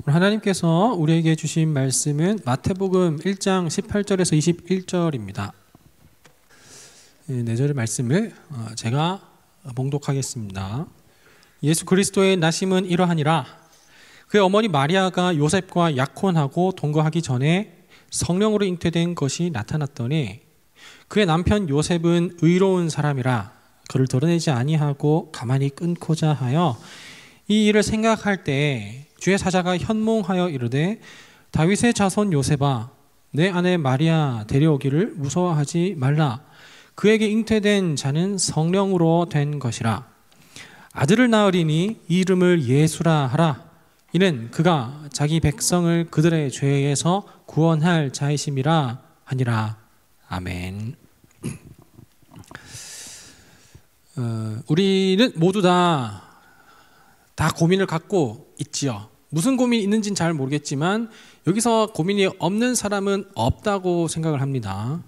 오늘 하나님께서 우리에게 주신 말씀은 마태복음 1장 18절에서 21절입니다. 네 절의 말씀을 제가 봉독하겠습니다. 예수 그리스도의 나심은 이러하니라. 그의 어머니 마리아가 요셉과 약혼하고 동거하기 전에 성령으로 잉태된 것이 나타났더니 그의 남편 요셉은 의로운 사람이라 그를 드러내지 아니하고 가만히 끊고자 하여 이 일을 생각할 때 주의 사자가 현몽하여 이르되 다윗의 자손 요셉아 내 아내 마리아 데려오기를 무서워하지 말라. 그에게 잉태된 자는 성령으로 된 것이라. 아들을 낳으리니 이름을 예수라 하라. 이는 그가 자기 백성을 그들의 죄에서 구원할 자이심이라 하니라. 아멘. 우리는 모두 다 고민을 갖고 있지요. 무슨 고민이 있는지는 잘 모르겠지만 여기서 고민이 없는 사람은 없다고 생각을 합니다.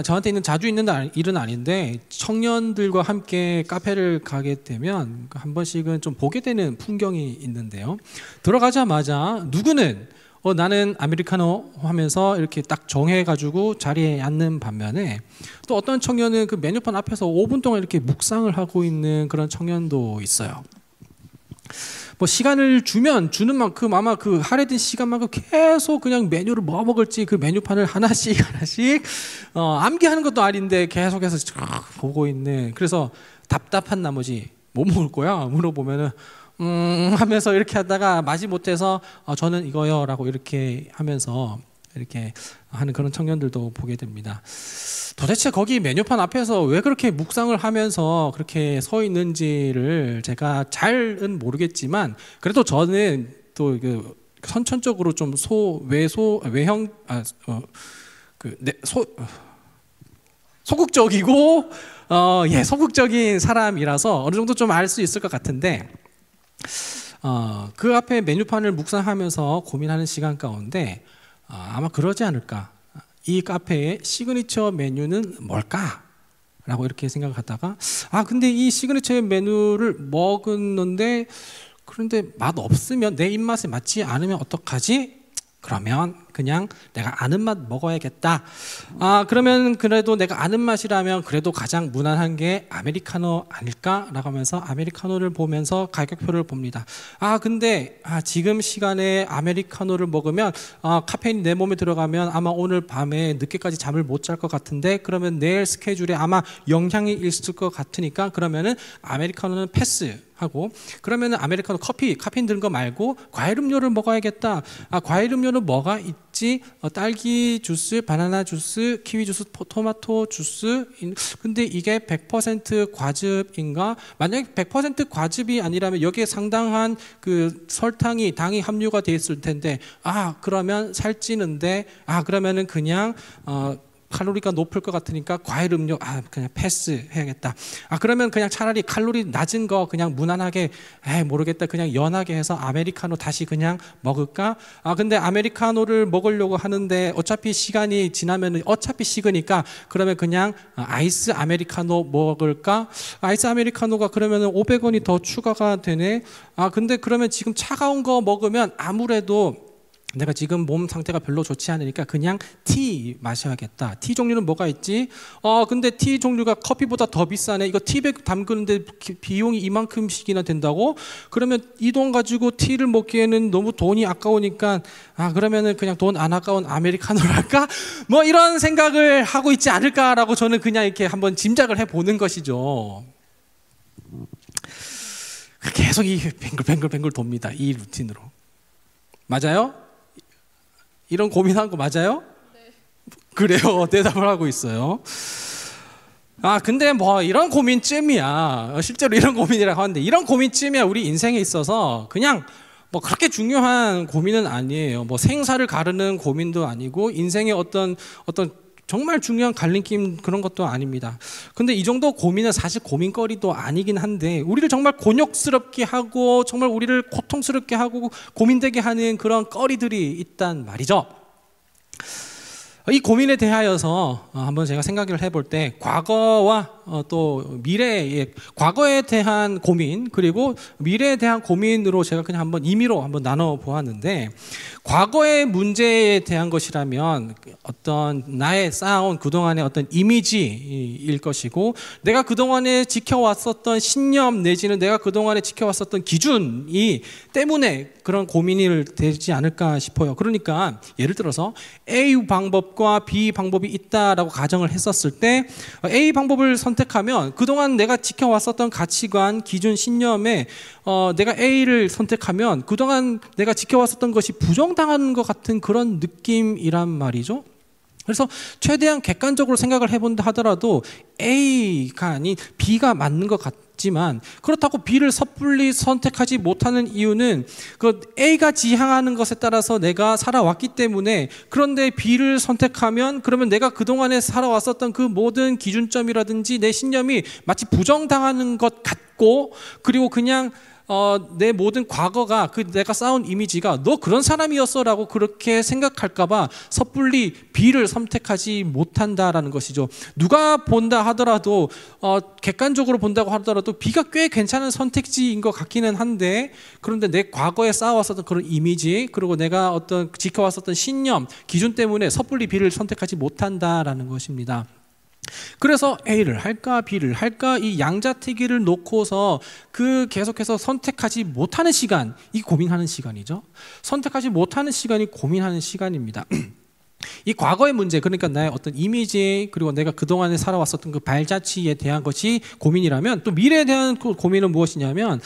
저한테 자주 있는 일은 아닌데 청년들과 함께 카페를 가게 되면 한 번씩은 좀 보게 되는 풍경이 있는데요. 들어가자마자 누구는 나는 아메리카노 하면서 이렇게 딱 정해가지고 자리에 앉는 반면에 또 어떤 청년은 그 메뉴판 앞에서 5분 동안 이렇게 묵상을 하고 있는 그런 청년도 있어요. 시간을 주는 만큼 아마 그 할애된 시간만큼 계속 그냥 메뉴를 뭐 먹을지 그 메뉴판을 하나씩 암기하는 것도 아닌데 계속해서 보고 있는, 그래서 답답한 나머지 뭐 먹을 거야? 물어보면은 하면서 이렇게 하다가 마지못해서 저는 이거요 라고 이렇게 하면서 이렇게 하는 그런 청년들도 보게 됩니다. 도대체 거기 메뉴판 앞에서 왜 그렇게 묵상을 하면서 그렇게 서 있는지를 제가 잘은 모르겠지만 그래도 저는 또 선천적으로 좀 소극적이고 소극적인 사람이라서 어느 정도 좀 알 수 있을 것 같은데 그 앞에 메뉴판을 묵상하면서 고민하는 시간 가운데 아마 그러지 않을까. 이 카페의 시그니처 메뉴는 뭘까? 라고 이렇게 생각하다가 근데 이 시그니처 메뉴를 먹었는데 그런데 맛 없으면 내 입맛에 맞지 않으면 어떡하지? 그러면 그냥 내가 아는 맛 먹어야겠다. 그러면 그래도 내가 아는 맛이라면 그래도 가장 무난한 게 아메리카노 아닐까라고 하면서 아메리카노를 보면서 가격표를 봅니다. 근데 지금 시간에 아메리카노를 먹으면 카페인이 내 몸에 들어가면 아마 오늘 밤에 늦게까지 잠을 못 잘 것 같은데 그러면 내일 스케줄에 아마 영향이 있을 것 같으니까 그러면은 아메리카노는 패스하고 그러면은 아메리카노 카페인 든 거 말고 과일 음료를 먹어야겠다. 과일 음료는 뭐가 있지? 딸기 주스, 바나나 주스, 키위 주스, 토마토 주스. 근데 이게 100% 과즙인가? 만약에 100% 과즙이 아니라면 여기에 상당한 그 당이 함유가 되어 있을 텐데 그러면 살찌는데 그러면은 그냥 칼로리가 높을 것 같으니까 과일 음료 그냥 패스해야겠다. 그러면 그냥 차라리 칼로리 낮은 거 그냥 무난하게 모르겠다 그냥 연하게 해서 아메리카노 다시 그냥 먹을까? 근데 아메리카노를 먹으려고 하는데 어차피 시간이 지나면 어차피 식으니까 그러면 그냥 아이스 아메리카노 먹을까? 아이스 아메리카노가 그러면 500원이 더 추가가 되네. 근데 그러면 지금 차가운 거 먹으면 아무래도 내가 지금 몸 상태가 별로 좋지 않으니까 그냥 티 마셔야겠다. 티 종류는 뭐가 있지? 근데 티 종류가 커피보다 더 비싸네. 이거 티백 담그는데 비용이 이만큼씩이나 된다고? 그러면 이 돈 가지고 티를 먹기에는 너무 돈이 아까우니까 그러면은 그냥 돈 안 아까운 아메리카노를 할까? 뭐 이런 생각을 하고 있지 않을까라고 저는 그냥 이렇게 한번 짐작을 해보는 것이죠. 계속 이 뱅글뱅글 돕니다. 이 루틴으로. 맞아요? 이런 고민한 거 맞아요? 네. 그래요. 대답을 하고 있어요. 근데 뭐 이런 고민쯤이야. 실제로 이런 고민이라고 하는데 이런 고민쯤이야 우리 인생에 있어서 그냥 뭐 그렇게 중요한 고민은 아니에요. 뭐 생사를 가르는 고민도 아니고 인생의 어떤 정말 중요한 갈림길 그런 것도 아닙니다. 근데 이 정도 고민은 사실 고민거리도 아니긴 한데 우리를 정말 곤욕스럽게 하고 정말 우리를 고통스럽게 하고 고민되게 하는 그런 거리들이 있단 말이죠. 이 고민에 대하여서 한번 제가 생각을 해볼 때 과거와 또 미래의 과거에 대한 고민 그리고 미래에 대한 고민으로 제가 그냥 한번 임의로 한번 나눠 보았는데, 과거의 문제에 대한 것이라면 어떤 나의 쌓아온 그동안의 어떤 이미지일 것이고, 내가 그동안에 지켜왔었던 신념 내지는 내가 그동안에 지켜왔었던 기준이 때문에 그런 고민이 되지 않을까 싶어요. 그러니까 예를 들어서 A 방법과 B 방법이 있다라고 가정을 했었을 때, A 방법을 선택하면 그동안 내가 지켜왔었던 가치관, 기준, 신념에 내가 A를 선택하면 그동안 내가 지켜왔었던 것이 부정당하는 것 같은 그런 느낌이란 말이죠. 그래서 최대한 객관적으로 생각을 해본다 하더라도 A가 아닌 B가 맞는 것 같지만, 그렇다고 B를 섣불리 선택하지 못하는 이유는 그 A가 지향하는 것에 따라서 내가 살아왔기 때문에, 그런데 B를 선택하면 그러면 내가 그동안에 살아왔었던 그 모든 기준점이라든지 내 신념이 마치 부정당하는 것 같고, 그리고 그냥 내 모든 과거가, 그 내가 쌓은 이미지가 너 그런 사람이었어 라고 그렇게 생각할까봐 섣불리 B를 선택하지 못한다라는 것이죠. 누가 본다 하더라도 객관적으로 본다고 하더라도 B가 꽤 괜찮은 선택지인 것 같기는 한데, 그런데 내 과거에 쌓아왔었던 그런 이미지 그리고 내가 어떤 지켜왔었던 신념, 기준 때문에 섣불리 B를 선택하지 못한다라는 것입니다. 그래서 A를 할까 B를 할까 이 양자택일을 놓고서 그 계속해서 선택하지 못하는 시간, 이 고민하는 시간이죠. 선택하지 못하는 시간이 고민하는 시간입니다. 이 과거의 문제, 그러니까 나의 어떤 이미지 그리고 내가 그동안에 살아왔었던 그 발자취에 대한 것이 고민이라면, 또 미래에 대한 그 고민은 무엇이냐면,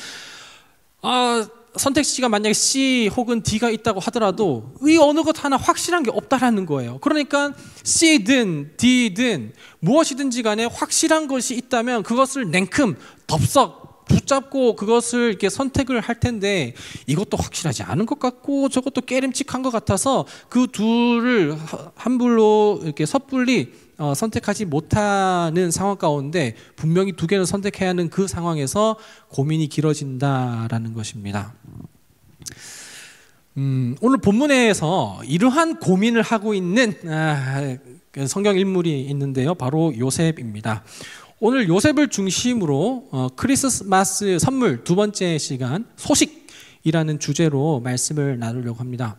선택지가 만약에 C 혹은 D가 있다고 하더라도 이 어느 것 하나 확실한 게 없다라는 거예요. 그러니까 C든 D든 무엇이든지 간에 확실한 것이 있다면 그것을 냉큼 덥석 붙잡고 그것을 이렇게 선택을 할 텐데, 이것도 확실하지 않은 것 같고 저것도 깨림칙한 것 같아서 그 둘을 함부로 이렇게 섣불리 선택하지 못하는 상황 가운데 분명히 두 개는 선택해야 하는 그 상황에서 고민이 길어진다라는 것입니다. 오늘 본문에서 이러한 고민을 하고 있는 성경 인물이 있는데요, 바로 요셉입니다. 오늘 요셉을 중심으로 크리스마스 선물 두 번째 시간, 소식이라는 주제로 말씀을 나누려고 합니다.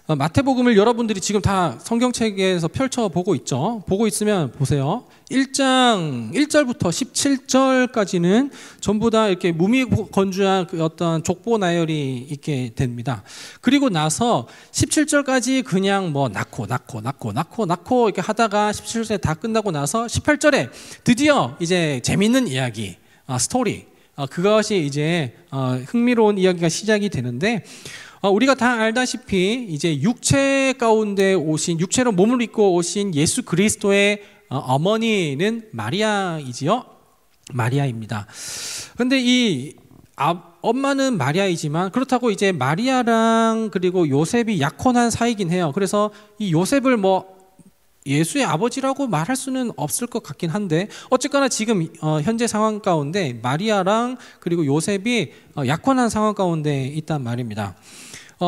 마태복음을 여러분들이 지금 다 성경책에서 펼쳐보고 있죠. 보고 있으면 보세요. 1장 1절부터 17절까지는 전부 다 이렇게 무미건조한 그 어떤 족보 나열이 있게 됩니다. 그리고 나서 17절까지 그냥 뭐 낳고 이렇게 하다가 17절에 다 끝나고 나서 18절에 드디어 이제 재밌는 이야기, 스토리, 그것이 이제 흥미로운 이야기가 시작이 되는데, 우리가 다 알다시피 이제 육체 가운데 오신, 육체로 몸을 입고 오신 예수 그리스도의 어머니는 마리아이지요. 마리아입니다. 그런데 이 엄마는 마리아이지만 그렇다고 이제 마리아랑 그리고 요셉이 약혼한 사이긴 해요. 그래서 이 요셉을 뭐 예수의 아버지라고 말할 수는 없을 것 같긴 한데, 어쨌거나 지금 현재 상황 가운데 마리아랑 그리고 요셉이 약혼한 상황 가운데 있단 말입니다.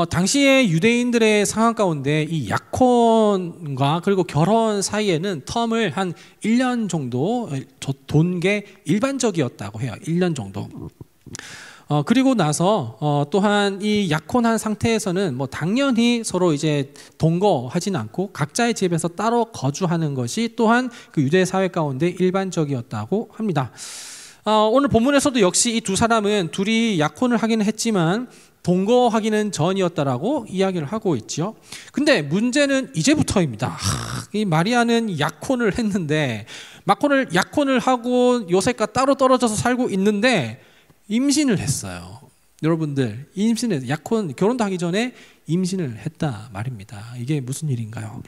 당시에 유대인들의 상황 가운데 이 약혼과 그리고 결혼 사이에는 텀을 한 1년 정도 돈 게 일반적이었다고 해요. 1년 정도. 그리고 나서 또한 이 약혼한 상태에서는 뭐 당연히 서로 이제 동거하지는 않고 각자의 집에서 따로 거주하는 것이 또한 그 유대 사회 가운데 일반적이었다고 합니다. 오늘 본문에서도 역시 이 두 사람은 둘이 약혼을 하기는 했지만 동거하기는 전이었다라고 이야기를 하고 있죠. 근데 문제는 이제부터입니다. 이 마리아는 약혼을 했는데, 약혼을 하고 요셉과 따로 떨어져서 살고 있는데 임신을 했어요. 여러분들, 결혼도 하기 전에 임신을 했다 말입니다. 이게 무슨 일인가요?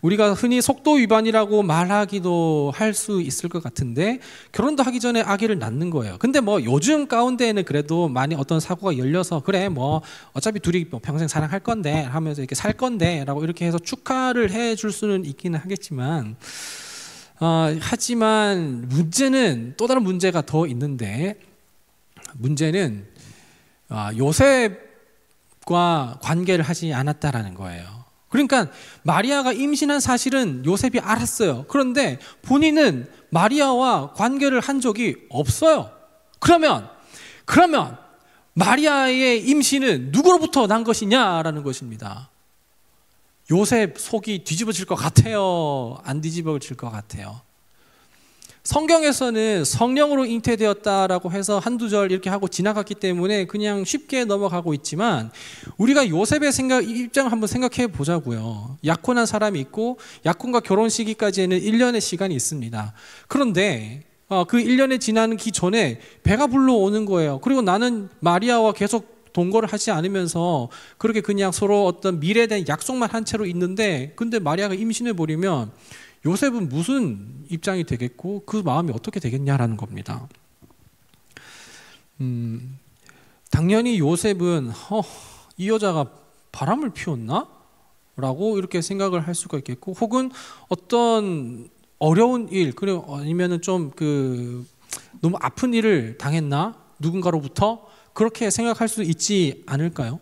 우리가 흔히 속도 위반이라고 말하기도 할 수 있을 것 같은데, 결혼도 하기 전에 아기를 낳는 거예요. 근데 뭐 요즘 가운데에는 그래도 많이 어떤 사고가 열려서, 그래 뭐 어차피 둘이 뭐 평생 사랑할 건데 하면서 이렇게 살 건데 라고 이렇게 해서 축하를 해줄 수는 있기는 하겠지만, 하지만 문제는 또 다른 문제가 더 있는데, 문제는 요셉과 관계를 하지 않았다라는 거예요. 그러니까 마리아가 임신한 사실은 요셉이 알았어요. 그런데 본인은 마리아와 관계를 한 적이 없어요. 그러면 마리아의 임신은 누구로부터 난 것이냐라는 것입니다. 요셉 속이 뒤집어질 것 같아요? 안 뒤집어질 것 같아요? 성경에서는 성령으로 잉태되었다라고 해서 한두 절 이렇게 하고 지나갔기 때문에 그냥 쉽게 넘어가고 있지만, 우리가 요셉의 입장을 한번 생각해 보자고요. 약혼한 사람이 있고 약혼과 결혼 시기까지는 1년의 시간이 있습니다. 그런데 그 1년이 지나기 전에 배가 불러오는 거예요. 그리고 나는 마리아와 계속 동거를 하지 않으면서 그렇게 그냥 서로 어떤 미래에 대한 약속만 한 채로 있는데, 근데 마리아가 임신해 버리면 요셉은 무슨 입장이 되겠고 그 마음이 어떻게 되겠냐라는 겁니다. 당연히 요셉은 이 여자가 바람을 피웠나? 라고 이렇게 생각을 할 수가 있겠고, 혹은 어떤 어려운 일, 그리고 아니면은 좀 너무 아픈 일을 당했나? 누군가로부터? 그렇게 생각할 수 있지 않을까요?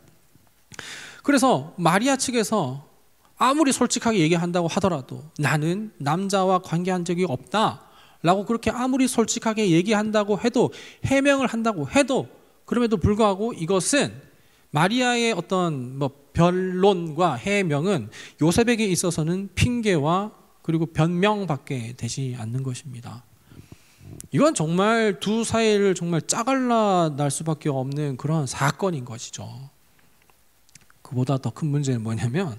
그래서 마리아 측에서 아무리 솔직하게 얘기한다고 하더라도 나는 남자와 관계한 적이 없다 라고 그렇게 아무리 솔직하게 얘기한다고 해도, 해명을 한다고 해도, 그럼에도 불구하고 이것은 마리아의 어떤 변론과 해명은 요셉에게 있어서는 핑계와 그리고 변명밖에 되지 않는 것입니다. 이건 정말 두 사이를 정말 짜갈라 날 수밖에 없는 그런 사건인 것이죠. 그보다 더 큰 문제는 뭐냐면,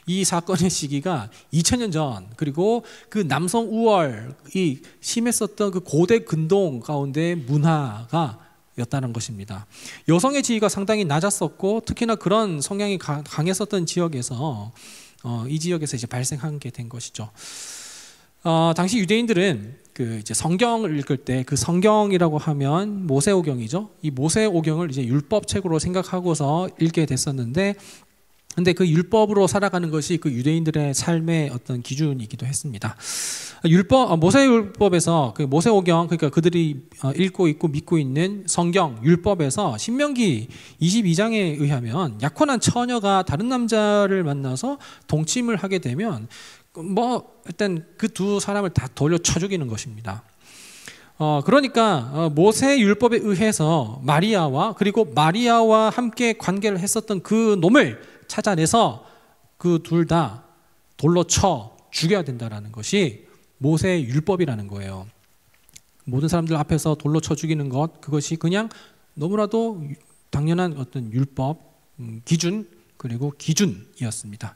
이 사건의 시기가 2000년 전, 그리고 그 남성 우월이 심했었던 그 고대 근동 가운데 문화가 였다는 것입니다. 여성의 지위가 상당히 낮았었고, 특히나 그런 성향이 강했었던 지역에서 이 지역에서 이제 발생한 게 된 것이죠. 당시 유대인들은 이제 성경을 읽을 때, 그 성경이라고 하면 모세오경이죠. 이 모세오경을 이제 율법책으로 생각하고서 읽게 됐었는데, 근데 그 율법으로 살아가는 것이 그 유대인들의 삶의 어떤 기준이기도 했습니다. 모세율법에서 그 모세오경, 그러니까 그들이 읽고 있고 믿고 있는 성경 율법에서 신명기 22장에 의하면 약혼한 처녀가 다른 남자를 만나서 동침을 하게 되면 일단 그 두 사람을 다 돌려쳐 죽이는 것입니다. 그러니까 모세 율법에 의해서 마리아와, 그리고 마리아와 함께 관계를 했었던 그 놈을 찾아내서 그 둘 다 돌로 쳐 죽여야 된다라는 것이 모세 율법이라는 거예요. 모든 사람들 앞에서 돌로 쳐 죽이는 것, 그것이 그냥 너무나도 당연한 어떤 율법, 기준, 그리고 기준이었습니다.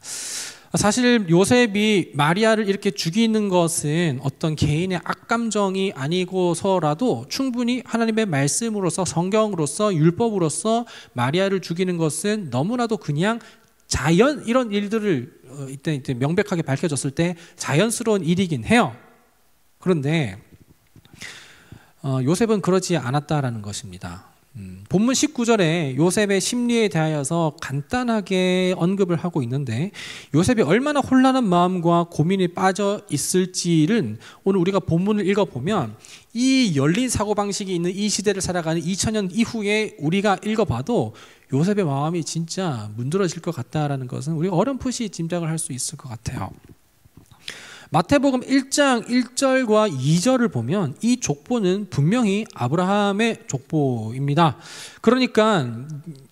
사실 요셉이 마리아를 이렇게 죽이는 것은 어떤 개인의 악감정이 아니고서라도 충분히 하나님의 말씀으로서, 성경으로서, 율법으로서 마리아를 죽이는 것은 너무나도 그냥 이런 일들을 이때 명백하게 밝혀졌을 때 자연스러운 일이긴 해요. 그런데 요셉은 그러지 않았다라는 것입니다. 본문 19절에 요셉의 심리에 대하여서 간단하게 언급을 하고 있는데, 요셉이 얼마나 혼란한 마음과 고민에 빠져 있을지는 오늘 우리가 본문을 읽어보면, 이 열린 사고방식이 있는 이 시대를 살아가는 2000년 이후에 우리가 읽어봐도 요셉의 마음이 진짜 문드러질 것 같다라는 것은 우리가 어렴풋이 짐작을 할 수 있을 것 같아요. 마태복음 1장 1절과 2절을 보면 이 족보는 분명히 아브라함의 족보입니다. 그러니까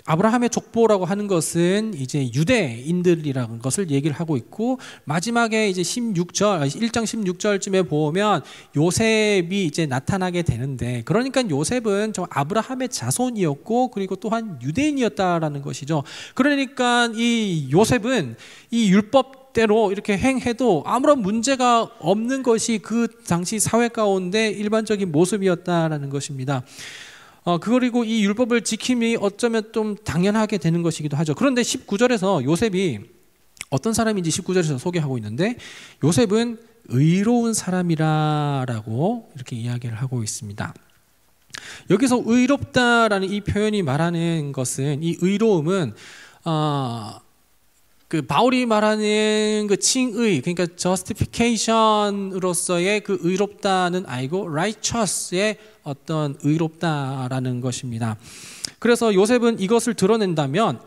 아브라함의 족보라고 하는 것은 이제 유대인들이라는 것을 얘기를 하고 있고, 마지막에 이제 1장 16절쯤에 보면 요셉이 이제 나타나게 되는데, 그러니까 요셉은 좀 아브라함의 자손이었고, 그리고 또한 유대인이었다라는 것이죠. 그러니까 이 요셉은 이 율법 대로 이렇게 행해도 아무런 문제가 없는 것이 그 당시 사회 가운데 일반적인 모습이었다라는 것입니다. 그리고 이 율법을 지킴이 어쩌면 좀 당연하게 되는 것이기도 하죠. 그런데 19절에서 요셉이 어떤 사람인지 19절에서 소개하고 있는데, 요셉은 의로운 사람이라고 이렇게 이야기를 하고 있습니다. 여기서 의롭다라는 이 표현이 말하는 것은, 이 의로움은 그 바울이 말하는 그 칭의, 그러니까 justification으로서의 그 의롭다는 아니고 righteous의 어떤 의롭다라는 것입니다. 그래서 요셉은 이것을 드러낸다면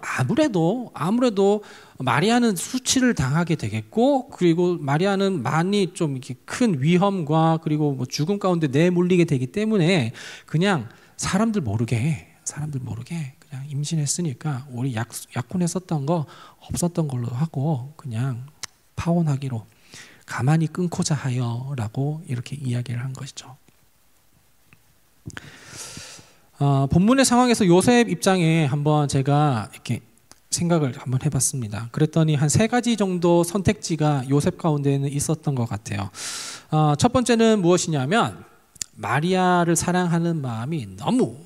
아무래도 마리아는 수치를 당하게 되겠고, 그리고 마리아는 많이 좀 이렇게 큰 위험과 그리고 뭐 죽음 가운데 내몰리게 되기 때문에 그냥 사람들 모르게 그냥 임신했으니까 우리 약혼했었던 거 없었던 걸로 하고 그냥 파혼하기로 가만히 끊고자 하여라고 이렇게 이야기를 한 것이죠. 본문의 상황에서 요셉 입장에 한번 제가 이렇게 생각을 한번 해봤습니다. 그랬더니 한 3가지 정도 선택지가 요셉 가운데는 있었던 것 같아요. 첫 번째는 무엇이냐면 마리아를 사랑하는 마음이 너무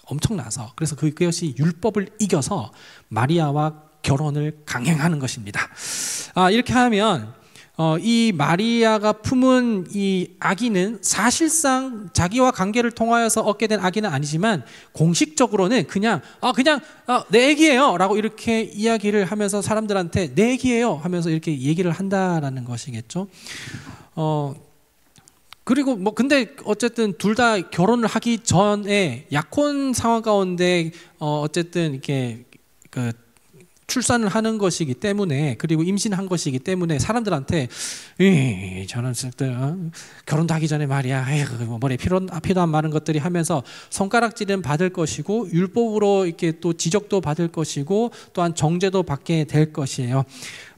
엄청나서, 그래서 그것이 율법을 이겨서 마리아와 결혼을 강행하는 것입니다. 이렇게 하면 이 마리아가 품은 이 아기는 사실상 자기와 관계를 통하여서 얻게 된 아기는 아니지만 공식적으로는 그냥 내 아기예요 라고 이렇게 이야기를 하면서 사람들한테 내 아기예요 하면서 이렇게 얘기를 한다라는 것이겠죠. 그리고 뭐 근데 어쨌든 둘 다 결혼을 하기 전에 약혼 상황 가운데 어쨌든 이렇게 그 출산을 하는 것이기 때문에, 그리고 임신한 것이기 때문에 사람들한테 저는 결혼도 하기 전에 말이야 머리에 피도 안 마른 것들이 하면서 손가락질은 받을 것이고 율법으로 이렇게 또 지적도 받을 것이고 또한 정죄도 받게 될 것이에요.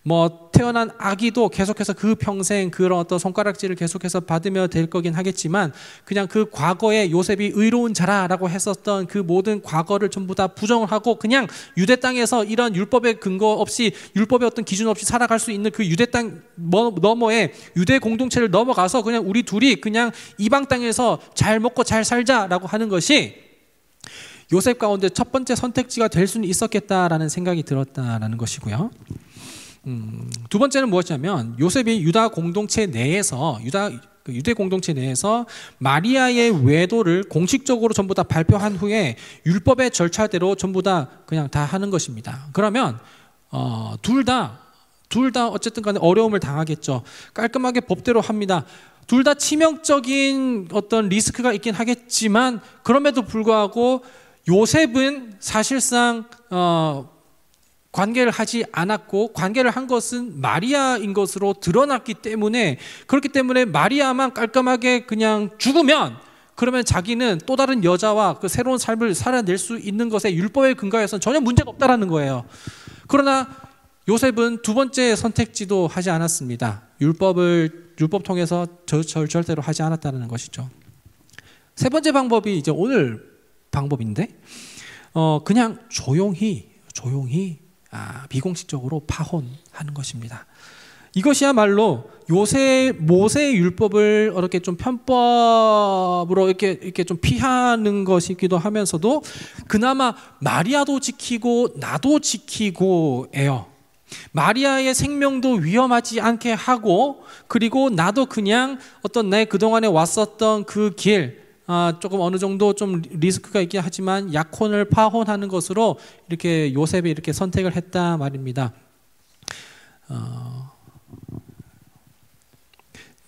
뭐 태어난 아기도 계속해서 그 평생 그런 어떤 손가락질을 계속해서 받으며 될 거긴 하겠지만, 그냥 그 과거에 요셉이 의로운 자라라고 했었던 그 모든 과거를 전부 다 부정을 하고 그냥 유대 땅에서 이런 율법의 근거 없이, 율법의 어떤 기준 없이 살아갈 수 있는 그 유대 땅 너머에 유대 공동체를 넘어가서 그냥 우리 둘이 그냥 이방 땅에서 잘 먹고 잘 살자라고 하는 것이 요셉 가운데 첫 번째 선택지가 될 수는 있었겠다라는 생각이 들었다라는 것이고요. 두 번째는 무엇이냐면 요셉이 유대 공동체 내에서 마리아의 외도를 공식적으로 전부 다 발표한 후에 율법의 절차대로 전부 다 그냥 다 하는 것입니다. 그러면 둘 다 어쨌든 간에 어려움을 당하겠죠. 깔끔하게 법대로 합니다. 둘 다 치명적인 어떤 리스크가 있긴 하겠지만, 그럼에도 불구하고 요셉은 사실상 관계를 하지 않았고 관계를 한 것은 마리아인 것으로 드러났기 때문에, 그렇기 때문에 마리아만 깔끔하게 그냥 죽으면 그러면 자기는 또 다른 여자와 그 새로운 삶을 살아낼 수 있는 것에 율법의 근거에서는 전혀 문제가 없다라는 거예요. 그러나 요셉은 두 번째 선택지도 하지 않았습니다. 율법 통해서 절대로 하지 않았다는 것이죠. 세 번째 방법이 이제 오늘 방법인데, 그냥 조용히 비공식적으로 파혼하는 것입니다. 이것이야말로 모세의 율법을 이렇게 좀 편법으로 이렇게 좀 피하는 것이기도 하면서도 그나마 마리아도 지키고 나도 지키고예요. 마리아의 생명도 위험하지 않게 하고, 그리고 나도 그냥 어떤 내 그동안에 왔었던 그 길, 조금 어느 정도 좀 리스크가 있긴 하지만 약혼을 파혼하는 것으로 이렇게 요셉이 이렇게 선택을 했다 말입니다.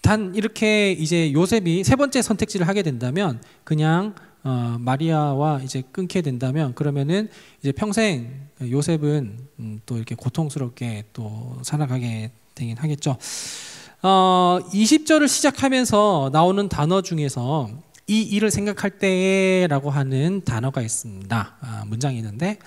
단 이렇게 이제 요셉이 세 번째 선택지를 하게 된다면, 그냥 마리아와 이제 끊게 된다면, 그러면은 이제 평생 요셉은 또 이렇게 고통스럽게 또 살아가게 되긴 하겠죠. 20절을 시작하면서 나오는 단어 중에서 이 일을 생각할 때라고 하는 단어가 있습니다. 문장이 있는데,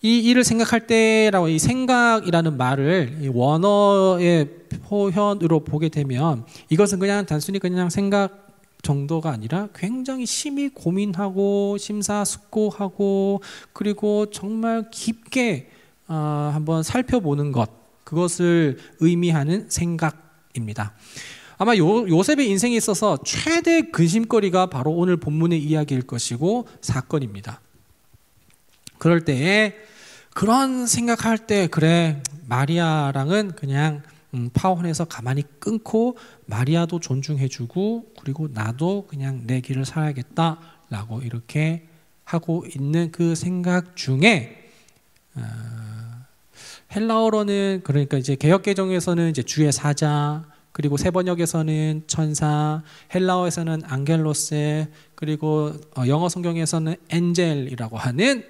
이 일을 생각할 때라고, 이 생각이라는 말을 원어의 표현으로 보게 되면 이것은 그냥 단순히 그냥 생각 정도가 아니라 굉장히 심히 고민하고 심사숙고하고 그리고 정말 깊게 한번 살펴보는 것, 그것을 의미하는 생각입니다. 아마 요셉의 인생에 있어서 최대 근심거리가 바로 오늘 본문의 이야기일 것이고 사건입니다. 그럴 때에 그런 생각할 때, 그래 마리아랑은 그냥 파혼해서 가만히 끊고 마리아도 존중해주고 그리고 나도 그냥 내 길을 살아야겠다라고 이렇게 하고 있는 그 생각 중에 헬라어로는 그러니까 이제 개역개정에서는 이제 주의 사자, 그리고 세번역에서는 천사, 헬라어에서는 앙겔로스, 그리고 영어 성경에서는 엔젤이라고 하는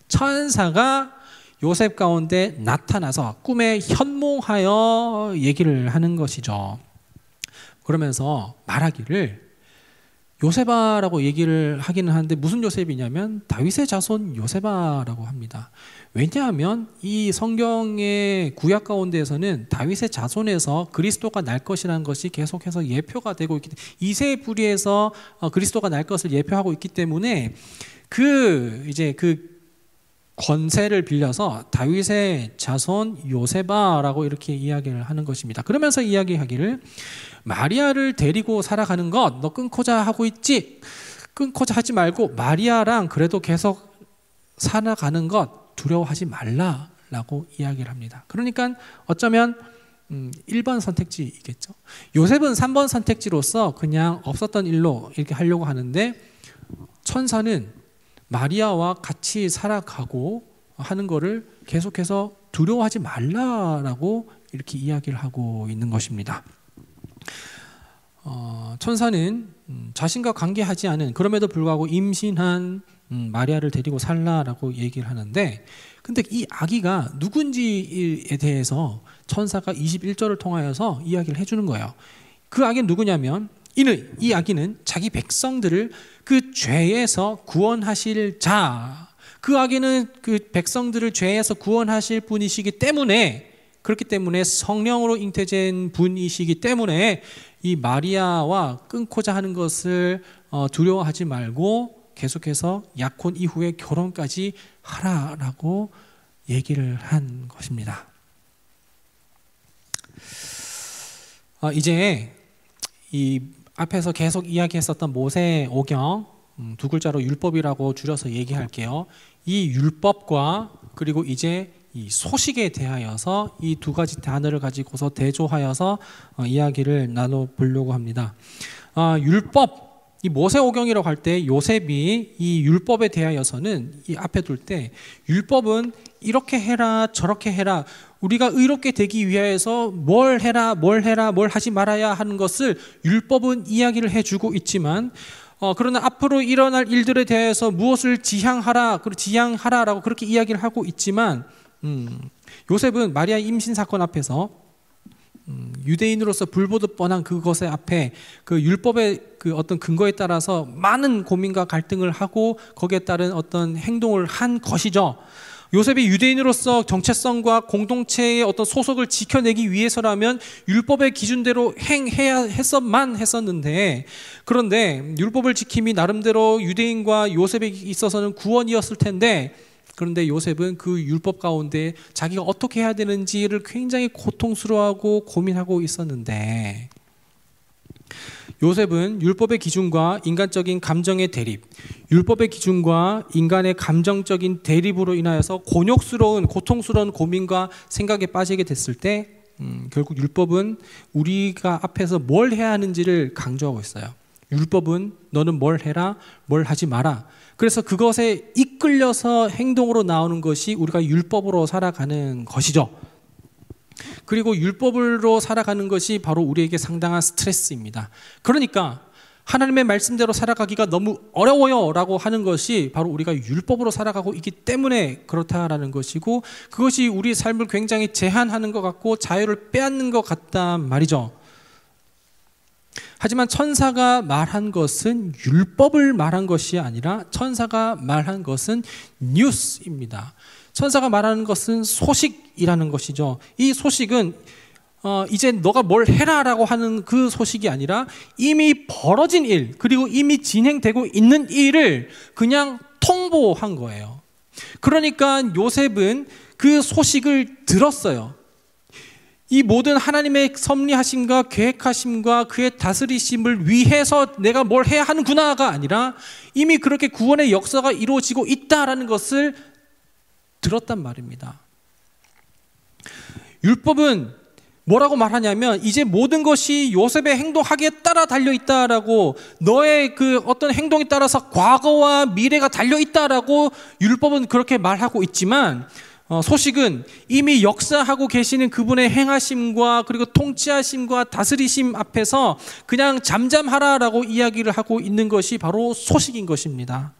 천사가 요셉 가운데 나타나서 꿈에 현몽하여 얘기를 하는 것이죠. 그러면서 말하기를 요셉아라고 얘기를 하기는 하는데 무슨 요셉이냐면 다윗의 자손 요셉아라고 합니다. 왜냐하면 이 성경의 구약 가운데에서는 다윗의 자손에서 그리스도가 날 것이라는 것이 계속해서 예표가 되고 있기 때문에 이새의 뿌리에서 그리스도가 날 것을 예표하고 있기 때문에 그 권세를 빌려서 다윗의 자손 요셉아라고 이렇게 이야기를 하는 것입니다. 그러면서 이야기하기를 마리아를 데리고 살아가는 것 너 끊고자 하고 있지? 끊고자 하지 말고 마리아랑 그래도 계속 살아가는 것 두려워하지 말라라고 이야기를 합니다. 그러니까 어쩌면 1번 선택지이겠죠. 요셉은 3번 선택지로서 그냥 없었던 일로 이렇게 하려고 하는데 천사는 마리아와 같이 살아가고 하는 것을 계속해서 두려워하지 말라라고 이렇게 이야기를 하고 있는 것입니다. 천사는 자신과 관계하지 않은 그럼에도 불구하고 임신한 마리아를 데리고 살라라고 얘기를 하는데 근데 이 아기가 누군지에 대해서 천사가 21절을 통하여서 이야기를 해주는 거예요. 그 아기는 누구냐면 이 아기는 자기 백성들을 그 죄에서 구원하실 자, 그 아기는 그 백성들을 죄에서 구원하실 분이시기 때문에 그렇기 때문에 성령으로 잉태된 분이시기 때문에 이 마리아와 끊고자 하는 것을 두려워하지 말고 계속해서 약혼 이후에 결혼까지 하라라고 얘기를 한 것입니다. 이제 이 앞에서 계속 이야기했었던 모세오경 두 글자로 율법이라고 줄여서 얘기할게요. 이 율법과 그리고 이제 이 소식에 대하여서 이 두 가지 단어를 가지고서 대조하여서 이야기를 나눠보려고 합니다. 율법, 이 모세오경이라고 할 때 요셉이 이 율법에 대하여서는 이 앞에 둘 때 율법은 이렇게 해라 저렇게 해라 우리가 의롭게 되기 위해서 뭘 해라 뭘 하지 말아야 하는 것을 율법은 이야기를 해주고 있지만 그러나 앞으로 일어날 일들에 대해서 무엇을 지향하라라고 그렇게 이야기를 하고 있지만 요셉은 마리아 임신 사건 앞에서 유대인으로서 불보듯 뻔한 그것의 앞에 그 율법의 그 어떤 근거에 따라서 많은 고민과 갈등을 하고 거기에 따른 어떤 행동을 한 것이죠. 요셉이 유대인으로서 정체성과 공동체의 어떤 소속을 지켜내기 위해서라면 율법의 기준대로 행해야 했었는데 그런데 율법을 지킴이 나름대로 유대인과 요셉에 있어서는 구원이었을 텐데 그런데 요셉은 그 율법 가운데 자기가 어떻게 해야 되는지를 굉장히 고통스러워하고 고민하고 있었는데 요셉은 율법의 기준과 인간적인 감정의 대립, 율법의 기준과 인간의 감정적인 대립으로 인하여서 곤욕스러운 고통스러운 고민과 생각에 빠지게 됐을 때 결국 율법은 우리가 앞에서 뭘 해야 하는지를 강조하고 있어요. 율법은 너는 뭘 해라, 뭘 하지 마라. 그래서 그것에 이끌려서 행동으로 나오는 것이 우리가 율법으로 살아가는 것이죠. 그리고 율법으로 살아가는 것이 바로 우리에게 상당한 스트레스입니다. 그러니까 하나님의 말씀대로 살아가기가 너무 어려워요 라고 하는 것이 바로 우리가 율법으로 살아가고 있기 때문에 그렇다라는 것이고 그것이 우리 삶을 굉장히 제한하는 것 같고 자유를 빼앗는 것 같단 말이죠. 하지만 천사가 말한 것은 율법을 말한 것이 아니라 천사가 말한 것은 뉴스입니다. 천사가 말하는 것은 소식이라는 것이죠. 이 소식은 이제 너가 뭘 해라라고 하는 그 소식이 아니라 이미 벌어진 일 그리고 이미 진행되고 있는 일을 그냥 통보한 거예요. 그러니까 요셉은 그 소식을 들었어요. 이 모든 하나님의 섭리하심과 계획하심과 그의 다스리심을 위해서 내가 뭘 해야 하는구나가 아니라 이미 그렇게 구원의 역사가 이루어지고 있다라는 것을 들었단 말입니다. 율법은 뭐라고 말하냐면 이제 모든 것이 요셉의 행동하기에 따라 달려있다라고 너의 그 어떤 행동에 따라서 과거와 미래가 달려있다라고 율법은 그렇게 말하고 있지만 소식은 이미 역사하고 계시는 그분의 행하심과 그리고 통치하심과 다스리심 앞에서 그냥 잠잠하라라고 이야기를 하고 있는 것이 바로 소식인 것입니다.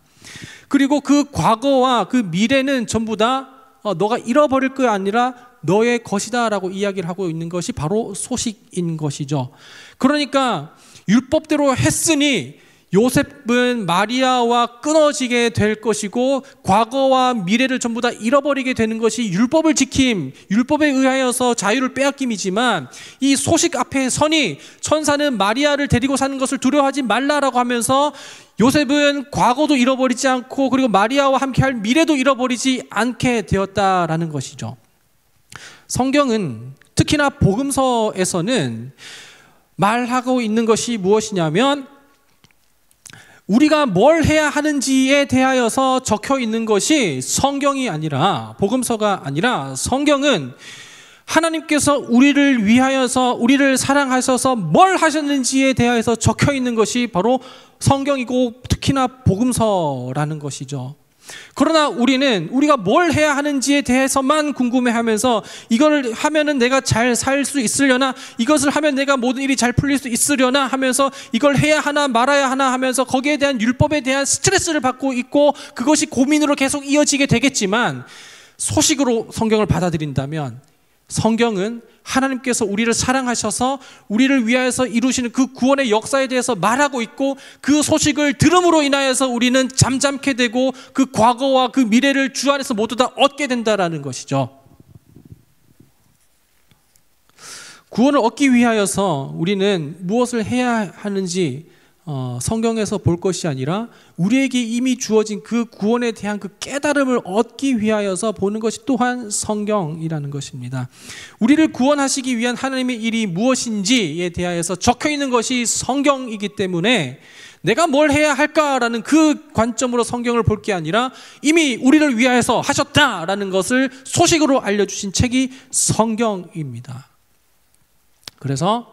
그리고 그 과거와 그 미래는 전부 다 너가 잃어버릴 게 아니라 너의 것이다 라고 이야기를 하고 있는 것이 바로 소식인 것이죠. 그러니까 율법대로 했으니 요셉은 마리아와 끊어지게 될 것이고 과거와 미래를 전부 다 잃어버리게 되는 것이 율법을 지킴, 율법에 의하여서 자유를 빼앗김이지만 이 소식 앞에 서니 천사는 마리아를 데리고 사는 것을 두려워하지 말라라고 하면서 요셉은 과거도 잃어버리지 않고 그리고 마리아와 함께할 미래도 잃어버리지 않게 되었다라는 것이죠. 성경은 특히나 복음서에서는 말하고 있는 것이 무엇이냐면 우리가 뭘 해야 하는지에 대하여서 적혀 있는 것이 성경이 아니라 복음서가 아니라 성경은 하나님께서 우리를 위하여서 우리를 사랑하셔서 뭘 하셨는지에 대하여서 적혀 있는 것이 바로 성경이고 특히나 복음서라는 것이죠. 그러나 우리는 우리가 뭘 해야 하는지에 대해서만 궁금해하면서 이걸 하면은 내가 잘 살 수 있으려나, 이것을 하면 내가 모든 일이 잘 풀릴 수 있으려나 하면서 이걸 해야 하나 말아야 하나 하면서 거기에 대한 율법에 대한 스트레스를 받고 있고 그것이 고민으로 계속 이어지게 되겠지만 소식으로 성경을 받아들인다면 성경은 하나님께서 우리를 사랑하셔서 우리를 위하여서 이루시는 그 구원의 역사에 대해서 말하고 있고 그 소식을 들음으로 인하여서 우리는 잠잠케 되고 그 과거와 그 미래를 주 안에서 모두 다 얻게 된다라는 것이죠. 구원을 얻기 위하여서 우리는 무엇을 해야 하는지 성경에서 볼 것이 아니라 우리에게 이미 주어진 그 구원에 대한 그 깨달음을 얻기 위하여서 보는 것이 또한 성경이라는 것입니다. 우리를 구원하시기 위한 하나님의 일이 무엇인지에 대하여서 적혀 있는 것이 성경이기 때문에 내가 뭘 해야 할까라는 그 관점으로 성경을 볼 게 아니라 이미 우리를 위하여서 하셨다라는 것을 소식으로 알려주신 책이 성경입니다. 그래서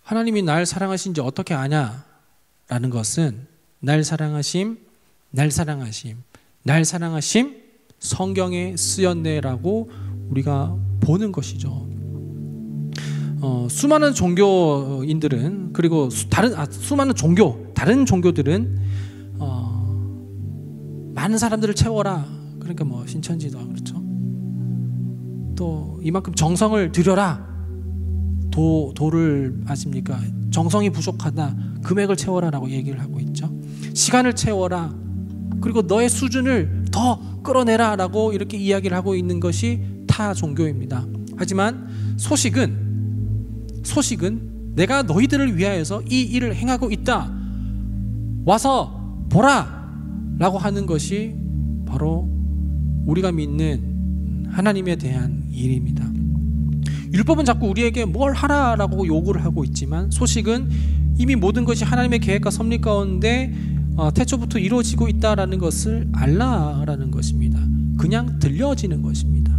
하나님이 날 사랑하신지 어떻게 아냐라는 것은 날 사랑하심 성경에 쓰였네라고 우리가 보는 것이죠. 수많은 종교인들은 그리고 다른 종교들은 많은 사람들을 채워라. 그러니까 뭐 신천지도 그렇죠. 또 이만큼 정성을 들여라. 도를 아십니까? 정성이 부족하다. 금액을 채워라라고 얘기를 하고 있죠. 시간을 채워라. 그리고 너의 수준을 더 끌어내라라고 이렇게 이야기를 하고 있는 것이 타 종교입니다. 하지만 소식은 내가 너희들을 위하여서 이 일을 행하고 있다. 와서 보라 라고 하는 것이 바로 우리가 믿는 하나님에 대한 일입니다. 율법은 자꾸 우리에게 뭘 하라라고 요구를 하고 있지만 소식은 이미 모든 것이 하나님의 계획과 섭리 가운데 태초부터 이루어지고 있다라는 것을 알라라는 것입니다. 그냥 들려지는 것입니다.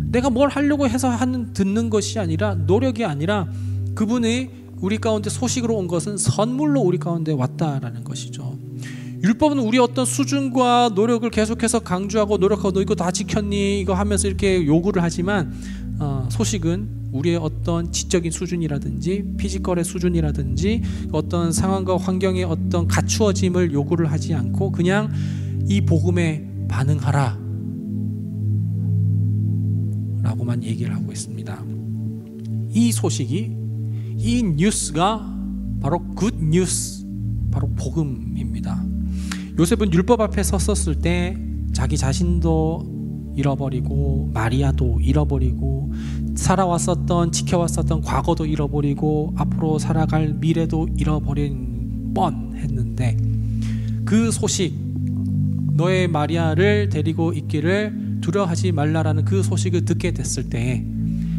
내가 뭘 하려고 해서 듣는 것이 아니라 노력이 아니라 그분이 우리 가운데 소식으로 온 것은 선물로 우리 가운데 왔다라는 것이죠. 율법은 우리 어떤 수준과 노력을 계속해서 강조하고 노력하고 너 이거 다 지켰니? 이거 하면서 이렇게 요구를 하지만 소식은 우리의 어떤 지적인 수준이라든지 피지컬의 수준이라든지 어떤 상황과 환경의 어떤 갖추어짐을 요구를 하지 않고 그냥 이 복음에 반응하라 라고만 얘기를 하고 있습니다. 이 소식이 이 뉴스가 바로 굿 뉴스, 바로 복음입니다. 요셉은 율법 앞에 섰었을 때 자기 자신도 잃어버리고 마리아도 잃어버리고 살아왔었던 지켜왔었던 과거도 잃어버리고 앞으로 살아갈 미래도 잃어버린 뻔했는데 그 소식, 너의 마리아를 데리고 있기를 두려워하지 말라라는 그 소식을 듣게 됐을 때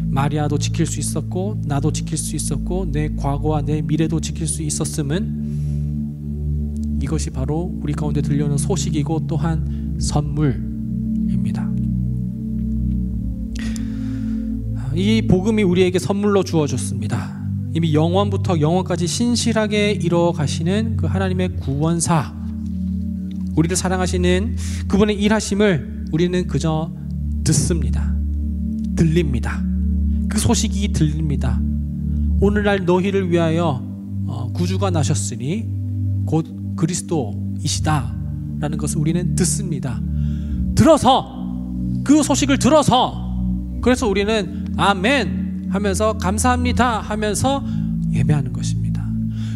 마리아도 지킬 수 있었고 나도 지킬 수 있었고 내 과거와 내 미래도 지킬 수 있었음은 이것이 바로 우리 가운데 들려오는 소식이고 또한 선물입니다. 이 복음이 우리에게 선물로 주어졌습니다. 이미 영원부터 영원까지 신실하게 이뤄가시는 그 하나님의 구원사, 우리를 사랑하시는 그분의 일하심을 우리는 그저 듣습니다. 들립니다. 그 소식이 들립니다. 오늘날 너희를 위하여 구주가 나셨으니 곧 그리스도이시다 라는 것을 우리는 듣습니다. 들어서, 그 소식을 들어서, 그래서 우리는 아멘 하면서 감사합니다 하면서 예배하는 것입니다.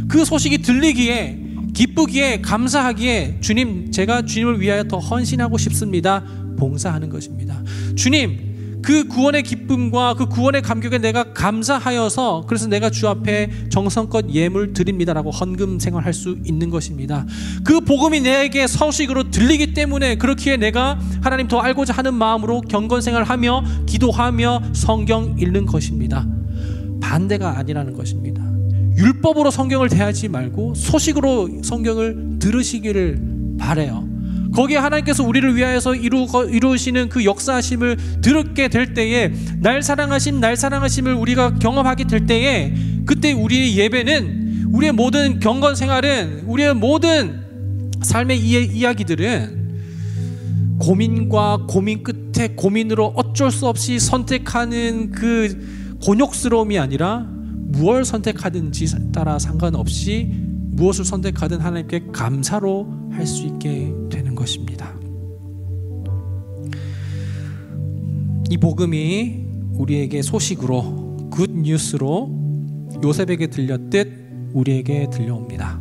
그 소식이 들리기에, 기쁘기에, 감사하기에 주님, 제가 주님을 위하여 더 헌신하고 싶습니다, 봉사하는 것입니다. 주님, 그 구원의 기쁨과 그 구원의 감격에 내가 감사하여서, 그래서 내가 주 앞에 정성껏 예물 드립니다라고 헌금 생활할 수 있는 것입니다. 그 복음이 내게 소식으로 들리기 때문에 그렇기에 내가 하나님 더 알고자 하는 마음으로 경건 생활하며 기도하며 성경 읽는 것입니다. 반대가 아니라는 것입니다. 율법으로 성경을 대하지 말고 소식으로 성경을 들으시기를 바라요. 거기에 하나님께서 우리를 위하여서 이루시는 그 역사하심을 들게 될 때에, 날 사랑하심을 우리가 경험하게 될 때에, 그때 우리의 예배는, 우리의 모든 경건 생활은, 우리의 모든 삶의 이야기들은 고민과 고민 끝에 고민으로 어쩔 수 없이 선택하는 그 곤욕스러움이 아니라, 무엇을 선택하든지 따라 상관없이 무엇을 선택하든 하나님께 감사로 할 수 있게 되는 것입니다. 이 복음이 우리에게 소식으로, 굿 뉴스로 요셉에게 들렸듯 우리에게 들려옵니다.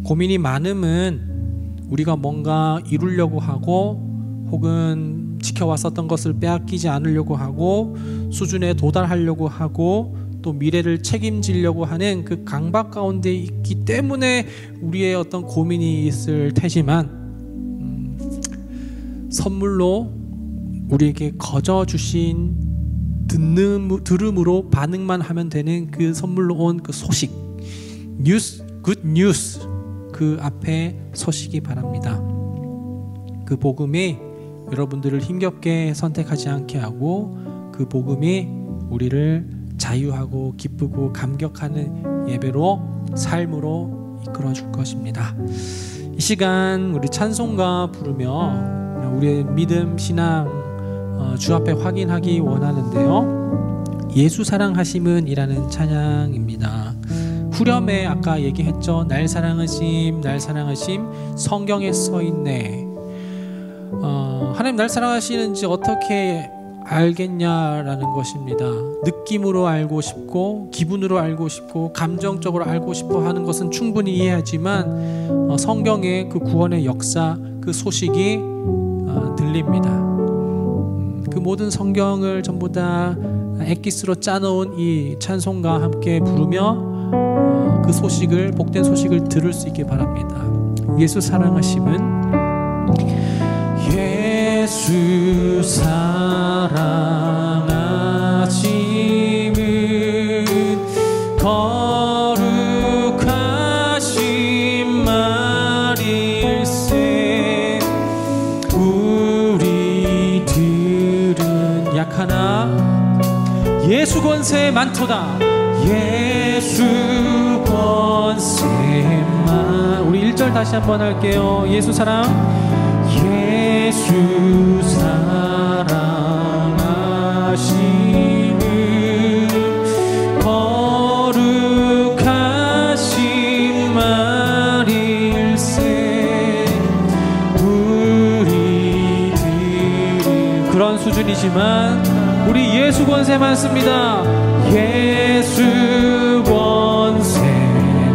고민이 많음은 우리가 뭔가 이루려고 하고, 혹은 지켜왔었던 것을 빼앗기지 않으려고 하고, 수준에 도달하려고 하고, 또 미래를 책임지려고 하는 그 강박 가운데 있기 때문에 우리의 어떤 고민이 있을 테지만, 선물로 우리에게 거저 주신 들음으로 반응만 하면 되는 그 선물로 온 그 소식, 뉴스, 굿 뉴스, 그 앞에 서시기 바랍니다. 그 복음이 여러분들을 힘겹게 선택하지 않게 하고, 그 복음이 우리를 자유하고 기쁘고 감격하는 예배로, 삶으로 이끌어 줄 것입니다. 이 시간 우리 찬송가 부르며 우리의 믿음, 신앙 주 앞에 확인하기 원하는데요, 예수 사랑하심은 이라는 찬양입니다. 후렴에 아까 얘기했죠. 날 사랑하심, 날 사랑하심, 성경에 써있네. 하나님 날 사랑하시는지 어떻게 알겠냐라는 것입니다. 느낌으로 알고 싶고, 기분으로 알고 싶고, 감정적으로 알고 싶어 하는 것은 충분히 이해하지만, 성경의 그 구원의 역사, 그 소식이 들립니다. 그 모든 성경을 전부 다 엑기스로 짜놓은 이 찬송과 함께 부르며 그 소식을, 복된 소식을 들을 수 있게 바랍니다. 예수 사랑하심은, 예수 사랑하심은 거룩하신 말일세. 우리들은 약하나 예수 권세 많도다. 예수 권세만. 우리 1절 다시 한번 할게요. 예수 사랑, 예수 사랑하심은 거룩하신 말일세. 우리들은 그런 수준이지만 우리 예수 권세 많습니다. 예수 권세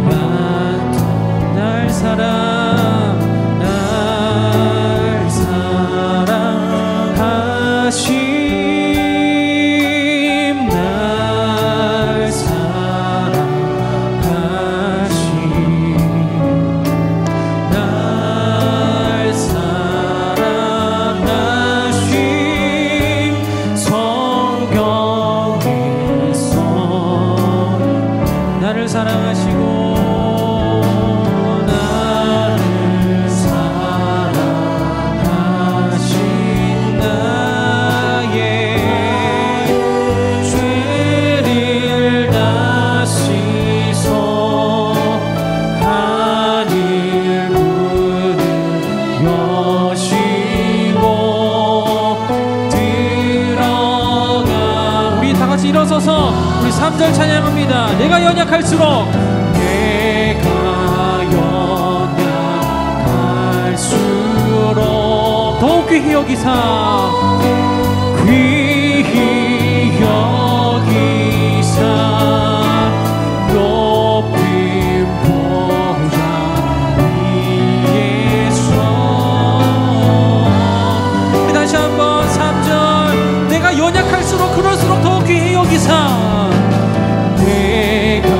많다. 날 사랑, 날 사랑하심, 성경에서 나를 사랑하시고, 나를 사랑하신 날 우리 3절 찬양합니다. 내가 연약할수록 더욱 귀히 여기사 높임 보좌 위에서. 다시 한번 3절 내가 연약할수록 그럴수록 더욱 귀히 여기사 내가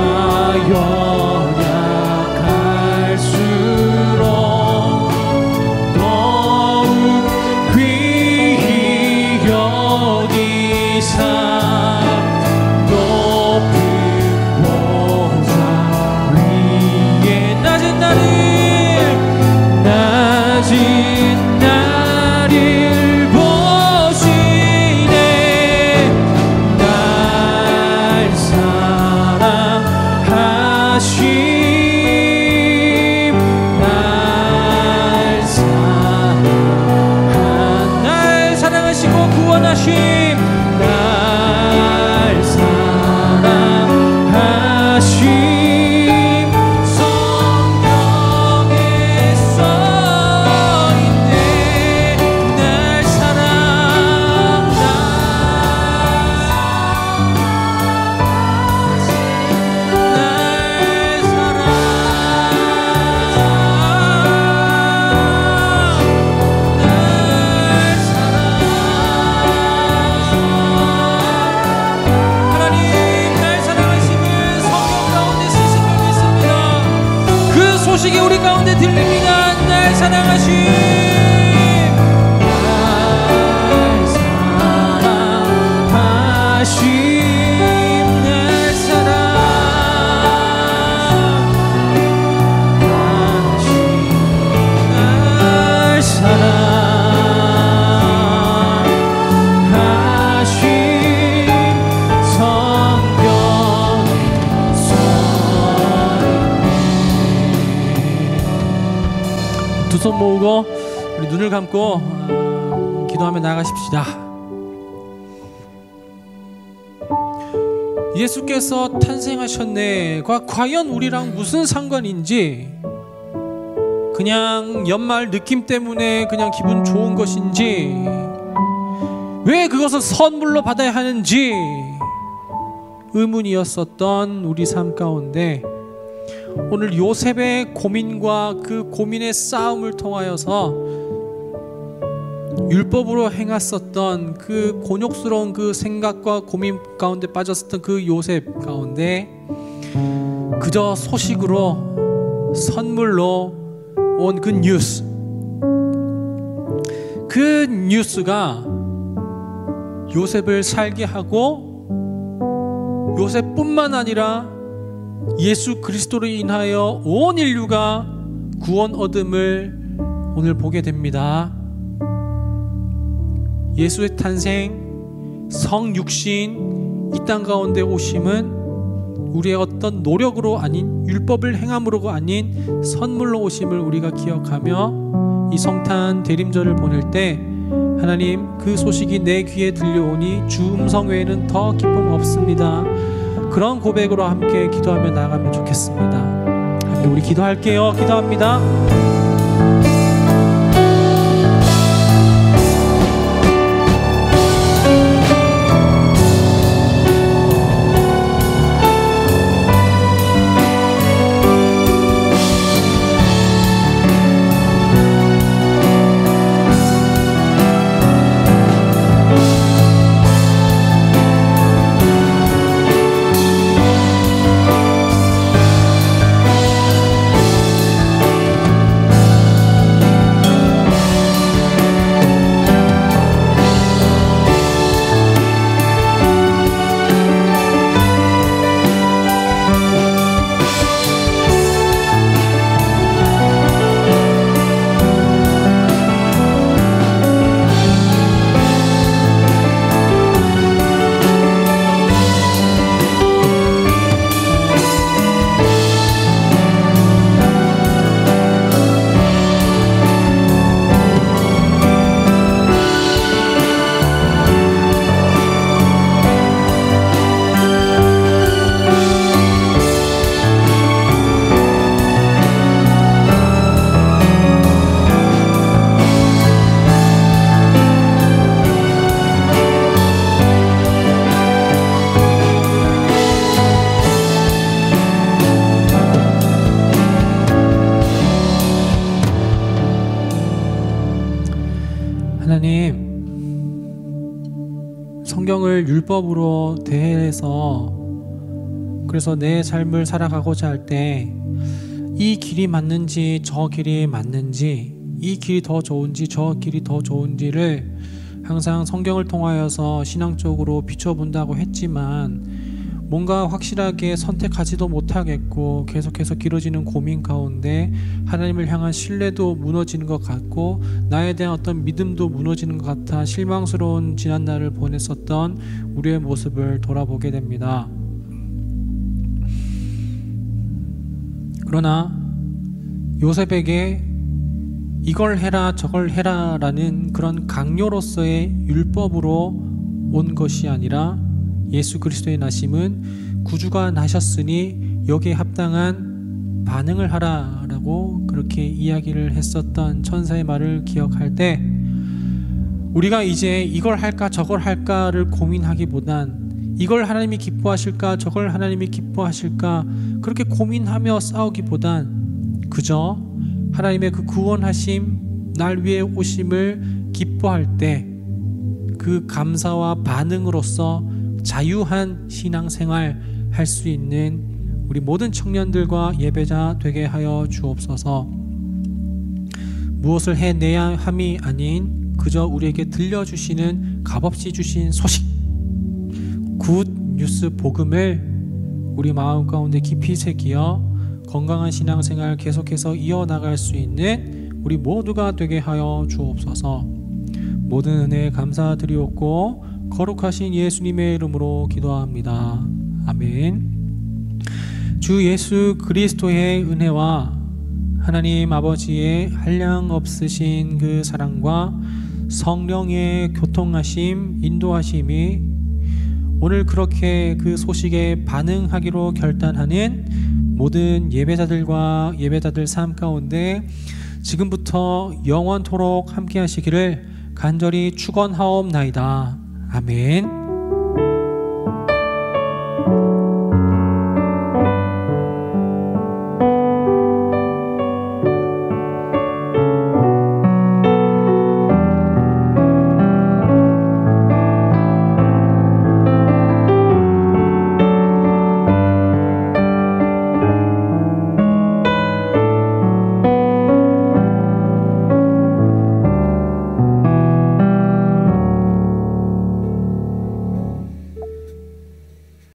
소식이 우리 가운데 들립니다. 날 사랑하심, 날 사랑하심, 날 사랑하심, 날 사랑하심. 두 손 모으고 우리 눈을 감고 기도하며 나아가십시다. 예수께서 탄생하셨네가 과연 우리랑 무슨 상관인지, 그냥 연말 느낌 때문에 그냥 기분 좋은 것인지, 왜 그것을 선물로 받아야 하는지 의문이었었던 우리 삶 가운데 오늘 요셉의 고민과 그 고민의 싸움을 통하여서 율법으로 행했었던 그 곤욕스러운 그 생각과 고민 가운데 빠졌었던 그 요셉 가운데 그저 소식으로 선물로 온 그 뉴스, 그 뉴스가 요셉을 살게 하고 요셉뿐만 아니라 예수 그리스도로 인하여 온 인류가 구원 얻음을 오늘 보게 됩니다. 예수의 탄생, 성육신, 이 땅 가운데 오심은 우리의 어떤 노력으로 아닌, 율법을 행함으로가 아닌 선물로 오심을 우리가 기억하며 이 성탄 대림절을 보낼 때 하나님, 그 소식이 내 귀에 들려오니 주 음성 외에는 더 기쁨 없습니다. 그런 고백으로 함께 기도하며 나아가면 좋겠습니다. 함께 우리 기도할게요. 기도합니다. 하나님, 성경을 율법으로 대해서 그래서 내 삶을 살아가고자 할 때 이 길이 맞는지 저 길이 맞는지, 이 길이 더 좋은지 저 길이 더 좋은지를 항상 성경을 통하여서 신앙적으로 비춰본다고 했지만 뭔가 확실하게 선택하지도 못하겠고 계속해서 길어지는 고민 가운데 하나님을 향한 신뢰도 무너지는 것 같고 나에 대한 어떤 믿음도 무너지는 것 같아 실망스러운 지난날을 보냈었던 우리의 모습을 돌아보게 됩니다. 그러나 요셉에게 이걸 해라 저걸 해라 라는 그런 강요로서의 율법으로 온 것이 아니라 예수 그리스도의 나심은 구주가 나셨으니 여기에 합당한 반응을 하라 라고 그렇게 이야기를 했었던 천사의 말을 기억할 때 우리가 이제 이걸 할까 저걸 할까를 고민하기보단 이걸 하나님이 기뻐하실까 저걸 하나님이 기뻐하실까 그렇게 고민하며 싸우기보단 그저 하나님의 그 구원하심 날 위해 오심을 기뻐할 때 그 감사와 반응으로서 자유한 신앙생활 할 수 있는 우리 모든 청년들과 예배자 되게 하여 주옵소서. 무엇을 해내야 함이 아닌 그저 우리에게 들려주시는 값없이 주신 소식 굿 뉴스 복음을 우리 마음 가운데 깊이 새기어 건강한 신앙생활 계속해서 이어나갈 수 있는 우리 모두가 되게 하여 주옵소서. 모든 은혜 감사드리옵고 거룩하신 예수님의 이름으로 기도합니다. 아멘. 주 예수 그리스도의 은혜와 하나님 아버지의 한량없으신 그 사랑과 성령의 교통하심 인도하심이 오늘 그렇게 그 소식에 반응하기로 결단하는 모든 예배자들과 예배자들 삶 가운데 지금부터 영원토록 함께 하시기를 간절히 축원하옵나이다. 아멘.